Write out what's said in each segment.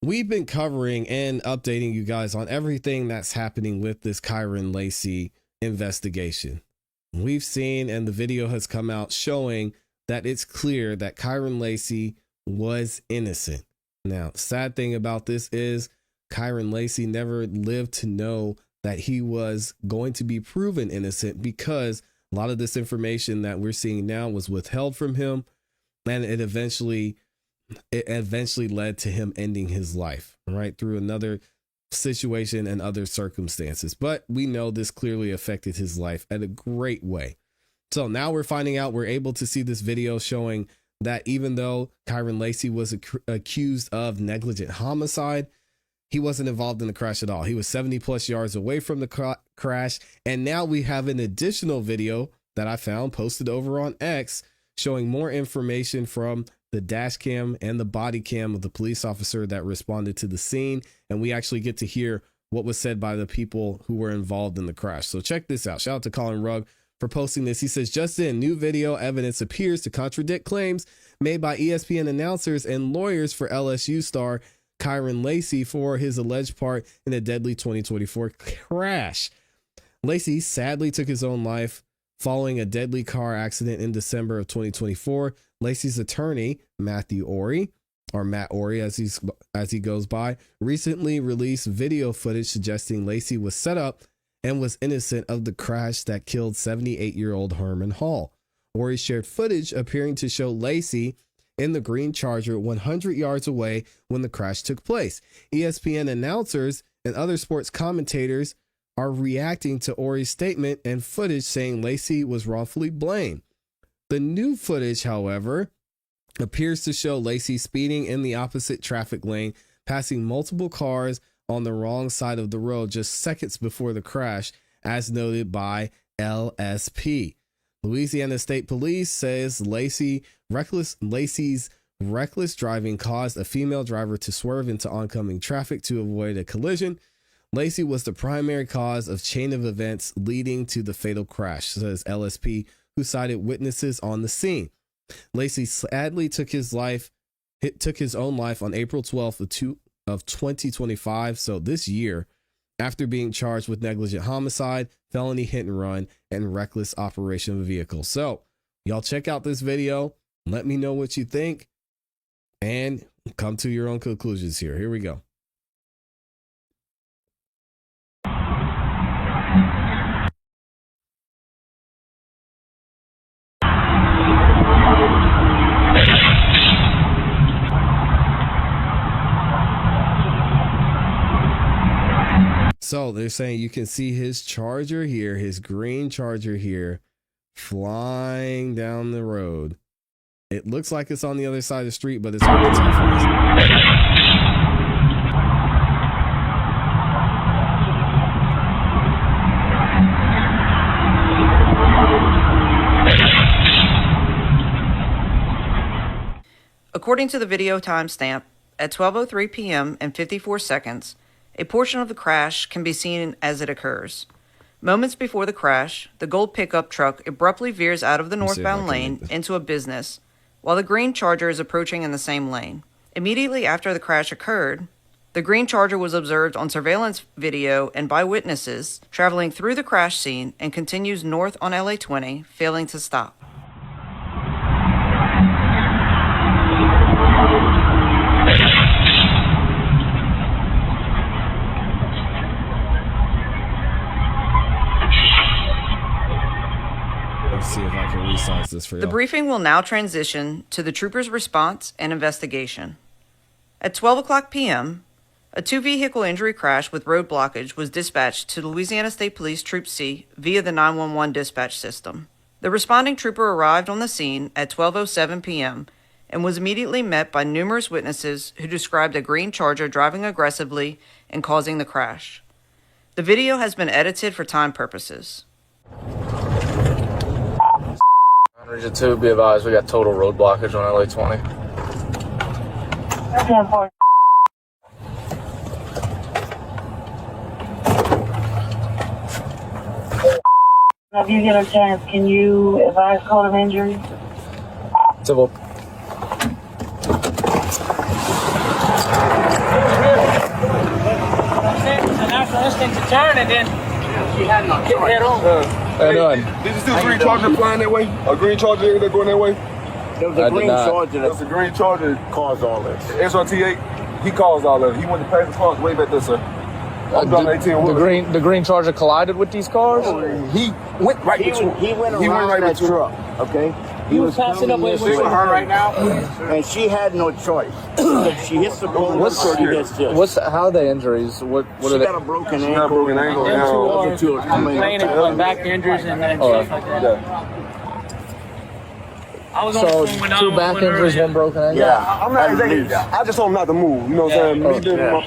we've been covering and updating you guys on everything that's happening with this Kyren Lacy investigation. We've seen, and the video has come out showing that it's clear that Kyren Lacy was innocent. Now, sad thing about this is Kyren Lacy never lived to know that he was going to be proven innocent, because a lot of this information that we're seeing now was withheld from him, and it eventually led to him ending his life, right, through another situation and other circumstances. But we know this clearly affected his life in a great way. So now we're finding out, we're able to see this video showing that even though Kyren Lacy was accused of negligent homicide, he wasn't involved in the crash at all. He was 70 plus yards away from the crash. And now we have an additional video that I found posted over on X showing more information from the dash cam and the body cam of the police officer that responded to the scene. And we actually get to hear what was said by the people who were involved in the crash. So check this out. Shout out to Colin Rugg for posting this. He says, just in, new video evidence appears to contradict claims made by ESPN announcers and lawyers for LSU star Kyren Lacy for his alleged part in a deadly 2024 crash. Lacy sadly took his own life following a deadly car accident in December of 2024. Lacy's attorney, Matthew Ory, or Matt Ory as he goes by, recently released video footage suggesting Lacy was set up and was innocent of the crash that killed 78-year-old Herman Hall. Ory shared footage appearing to show Lacy in the green Charger 100 yards away when the crash took place. ESPN announcers and other sports commentators are reacting to Ory's statement and footage saying Lacy was wrongfully blamed. The new footage, however, appears to show Lacy speeding in the opposite traffic lane, passing multiple cars on the wrong side of the road just seconds before the crash, as noted by LSP. Louisiana State Police says Lacy's reckless driving caused a female driver to swerve into oncoming traffic to avoid a collision. Lacy was the primary cause of chain of events leading to the fatal crash, says LSP, who cited witnesses on the scene. Lacy sadly took his own life on April 12th of 2025, so this year, after being charged with negligent homicide, felony hit and run, and reckless operation of a vehicle. So y'all check out this video. Let me know what you think and come to your own conclusions here. Here we go. So they're saying you can see his Charger here, his green Charger here, flying down the road. It looks like it's on the other side of the street, but it's hard to tell from this. According to the video timestamp, at 12:03 p.m. and 54 seconds, a portion of the crash can be seen as it occurs. Moments before the crash, the gold pickup truck abruptly veers out of the northbound lane into a business, while the green Charger is approaching in the same lane. Immediately after the crash occurred, the green Charger was observed on surveillance video and by witnesses traveling through the crash scene and continues north on LA 20, failing to stop. See if I can resize this for you. The briefing will now transition to the troopers' response and investigation. At 12 o'clock p.m., a two-vehicle injury crash with road blockage was dispatched to Louisiana State Police Troop C via the 911 dispatch system. The responding trooper arrived on the scene at 12:07 p.m. and was immediately met by numerous witnesses who described a green Charger driving aggressively and causing the crash. The video has been edited for time purposes. Region 2, be advised, we got total road blockage on LA 20. If you get a chance, can you advise code of injury? Civil. going to turn and then she had not hit head on. How you doing? Did you see a green Charger flying that way? A green Charger that going that way? There was a green Charger There was a green Charger that caused all this. SRT8. He caused all of it. He went to pass the cars way back there, sir. The green Charger collided with these cars? He went right between. He went around that truck, okay? He was passing up with her right now, and she had no choice. She hits the pole. She hits this. How are the injuries? What she are they? got a broken ankle. Complaining about back injuries and stuff like that. Yeah. I was on the phone when two back injuries, one broken ankle? Yeah. I just told him not to move. You know what I'm saying? Me being my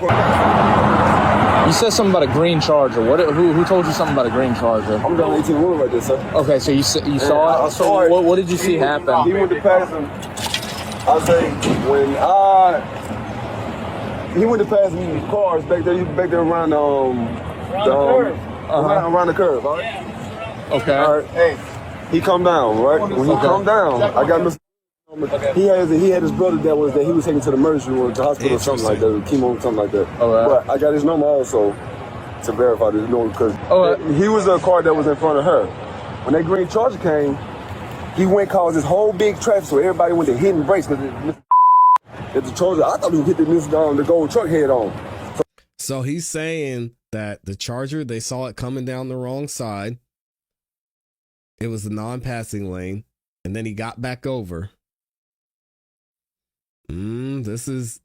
You said something about a green Charger. Who told you something about a green Charger? I'm down 18 wheel right there, sir. Okay, so you saw it? I saw it. What did you see happen? He went to pass him. I say he went to pass me cars back there. He was back there around around the curve. All right. Okay. All right. Hey, he come down. Right. When he come down, I got Mr. He had his brother that he was taken to the emergency room, to the hospital, or something like that, chemo, something like that. But I got his number also to verify this, because he was a car that was in front of her. When that green Charger came, he went caused this whole big traffic, so everybody went to hitting brakes because the Charger. I thought he hit the gold truck head on. So he's saying that the Charger, they saw it coming down the wrong side. It was the non-passing lane, and then he got back over. This is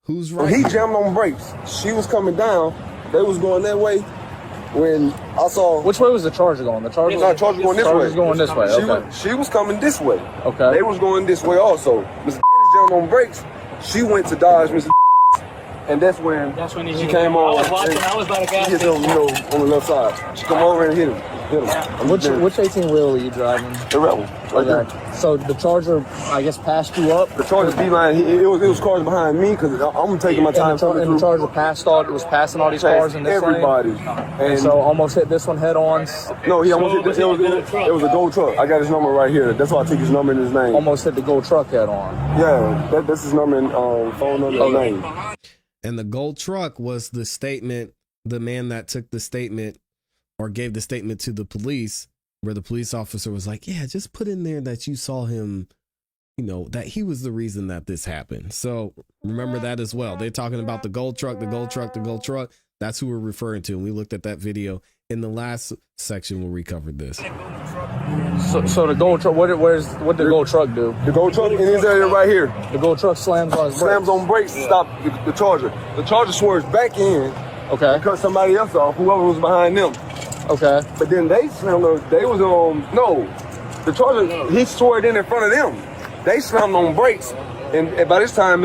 who's right. He jammed on brakes. She was coming down. They was going that way. When I saw, which way was the Charger going? The Charger going this way. Charger's going this way. Okay. She was coming this way. Okay. They was going this way also. Mr. jammed on brakes. She went to dodge Mr. And that's when she came on. I was about to gas. Hit him, on the left side. She come over and hit him. Which 18 wheel were you driving? The red one. Okay. So the Charger, I guess, passed you up. The Charger beeline. It was cars behind me because I'm taking my time. And the Charger passing all these cars in this everybody. lane. And so almost hit this one head on. No, he almost hit this. It was a gold truck. I got his number right here. That's why I took his number and his name. Almost hit the gold truck head on. Yeah, that's his number and phone number and name. And the gold truck was the statement, the man that took the statement or gave the statement to the police, where the police officer was like, yeah, just put in there that you saw him, that he was the reason that this happened. So remember that as well. They're talking about the gold truck, the gold truck, the gold truck. That's who we're referring to. And we looked at that video in the last section where we covered this. So the gold truck, what did the gold truck do? The gold truck in this area right here. The gold truck slams on his brakes. Slams on brakes to stop the Charger. The Charger swerves back in. Okay. And cut somebody else off, whoever was behind them. Okay. But then they slammed the Charger, he swerved in front of them. They slammed on brakes. And by this time,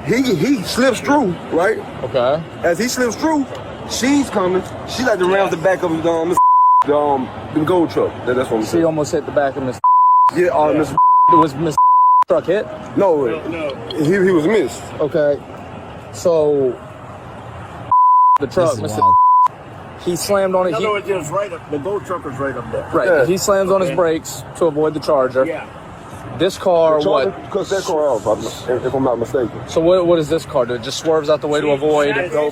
he slips through, right? Okay. As he slips through, she's coming. She like to round the back of the gold truck. That's what I'm saying. She almost hit the back of Miss. Yeah, Miss. Was Miss truck hit? No. He was missed. Okay. So the truck, Mr. He slammed on it. No, it was right up. The gold truck was right up there. Right. Yeah. He slams on his brakes to avoid the Charger. Yeah. This car, cuts that car off, if I'm not mistaken. So what does this car do? It just swerves out the way to avoid him. So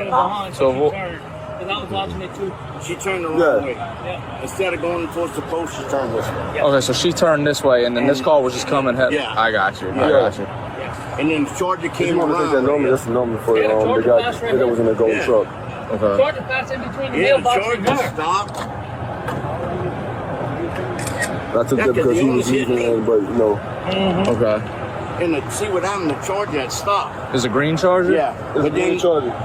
I was watching it too. She turned the wrong way. Yeah. Instead of going towards the post, she turned this way. Okay, so she turned this way, and then this car was just coming. Yeah. I got you. I got you. Yeah. And then the Charger came around. That's the number for the guy that was in the gold truck. Okay. Charger passed in between the mailbox and the car. Stopped. I took that because he was using it, but Okay. And see what happened, the Charger had stopped. Is a green Charger? Yeah. But then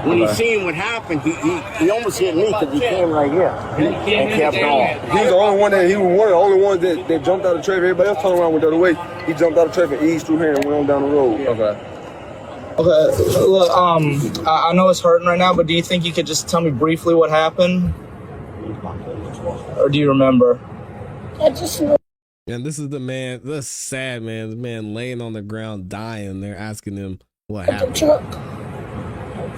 when he seen what happened, he almost hit me because he came right here and kept on. He was the only one the only ones that jumped out of traffic. Everybody else turned around went the other way. He jumped out of traffic, eased through here, and went on down the road. Okay. Okay. Look, I know it's hurting right now, but do you think you could just tell me briefly what happened, or do you remember? I just know. And this is the man, this sad man, the man laying on the ground dying. They're asking him what happened. The truck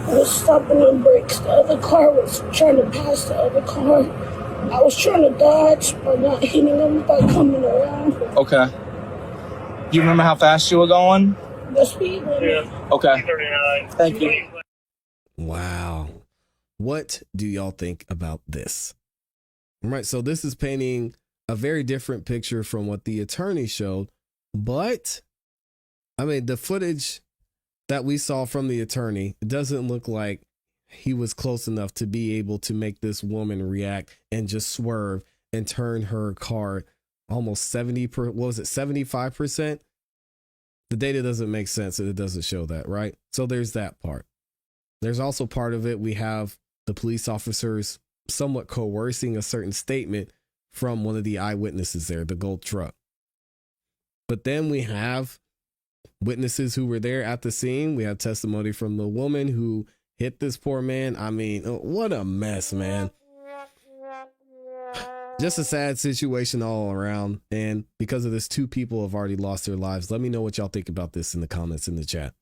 was stopping on brakes. The other car was trying to pass the other car. I was trying to dodge by not hitting him by coming around. Okay. Do you remember how fast you were going? The speed limit. Okay. Thank you. Wow. What do y'all think about this? All right, so this is painting a very different picture from what the attorney showed, but I mean, the footage that we saw from the attorney, it doesn't look like he was close enough to be able to make this woman react and just swerve and turn her car almost 75%. The data doesn't make sense and it doesn't show that, right? So there's that part. There's also part of it. We have the police officers somewhat coercing a certain statement from one of the eyewitnesses there, the gold truck. But then we have witnesses who were there at the scene. We have testimony from the woman who hit this poor man. I mean, what a mess, man. Just a sad situation all around. And because of this, 2 people have already lost their lives. Let me know what y'all think about this in the comments in the chat.